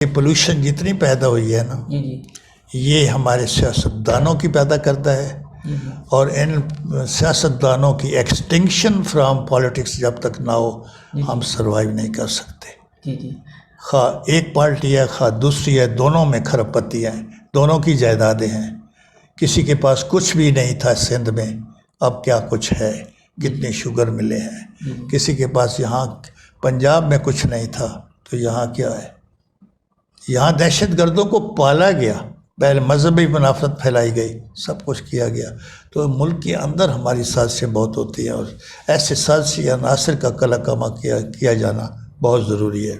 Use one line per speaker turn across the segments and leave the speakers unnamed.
یہ پولوشن جتنی پیدا ہوئی ہے نا، یہ ہمارے سیاستدانوں کی پیدا کرتا ہے، اور ان سیاستدانوں کی ایکسٹنکشن فرام پالیٹکس جب تک نہ ہو ہم سروائیو نہیں کر سکتے۔ خواہ ایک پارٹی ہے خواہ دوسری ہے، دونوں میں کھرب پتیاں ہیں، دونوں کی جائیدادیں ہیں۔ کسی کے پاس کچھ بھی نہیں تھا سندھ میں، اب کیا کچھ ہے، کتنے شوگر ملے ہیں۔ کسی کے پاس یہاں پنجاب میں کچھ نہیں تھا تو یہاں کیا ہے۔ یہاں دہشت گردوں کو پالا گیا، پہلے مذہبی منافرت پھیلائی گئی، سب کچھ کیا گیا۔ تو ملک کے اندر ہماری سازشیں بہت ہوتی ہیں، اور ایسے سازشی عناصر کا کلا کما کیا جانا بہت ضروری ہے۔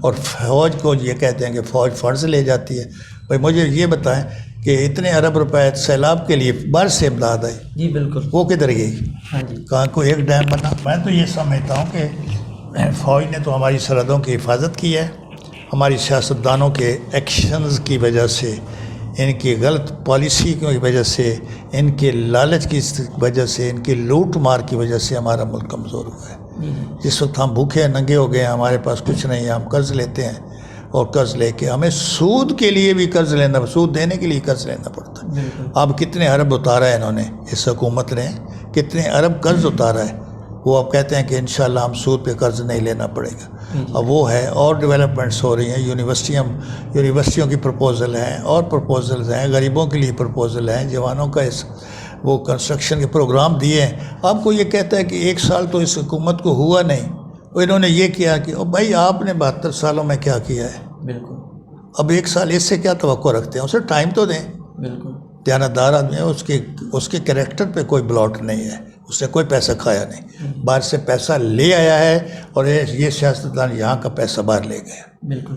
اور فوج کو یہ کہتے ہیں کہ فوج فنڈز لے جاتی ہے۔ بھائی مجھے یہ بتائیں کہ اتنے ارب روپے سیلاب کے لیے باہر سے امداد آئی،
جی بالکل،
وہ کدھر گئی؟ کہاں کو ایک ڈیم بنا؟ میں تو یہ سمجھتا ہوں کہ فوج نے تو ہماری سرحدوں کی حفاظت کی ہے، ہماری سیاستدانوں کے ایکشنز کی وجہ سے، ان کی غلط پالیسی کی وجہ سے، ان کے لالچ کی وجہ سے، ان کی لوٹ مار کی وجہ سے ہمارا ملک کمزور ہوا ہے۔ جس وقت ہم بھوکے ننگے ہو گئے ہیں، ہمارے پاس کچھ نہیں ہے، ہم قرض لیتے ہیں، اور قرض لے کے ہمیں سود کے لیے بھی قرض لینا، سود دینے کے لیے قرض لینا پڑتا ہے۔ اب کتنے ارب اتارا ہے انہوں نے، اس حکومت نے کتنے ارب قرض اتارا ہے، وہ اب کہتے ہیں کہ انشاءاللہ ہم سود پہ قرض نہیں لینا پڑے گا۔ اب وہ ہے، اور ڈیولپمنٹس ہو رہی ہیں، یونیورسٹیوں کی پروپوزل ہیں، اور پروپوزلز ہیں، غریبوں کے لیے پروپوزل ہیں، جوانوں کا وہ کنسٹرکشن کے پروگرام دیے ہیں۔ آپ کو یہ کہتا ہے کہ ایک سال تو اس حکومت کو ہوا نہیں، انہوں نے یہ کیا کہ بھائی آپ نے 72 سالوں میں کیا کیا ہے؟
بالکل،
اب ایک سال اس سے کیا توقع رکھتے ہیں؟ اسے ٹائم تو دیں۔
بالکل،
دیانتدار آدمی ہے، اس کے کریکٹر پہ کوئی بلاٹ نہیں ہے، اس نے کوئی پیسہ کھایا نہیں، باہر سے پیسہ لے آیا ہے، اور یہ سیاستدان یہاں کا پیسہ باہر لے گئے۔
بالکل۔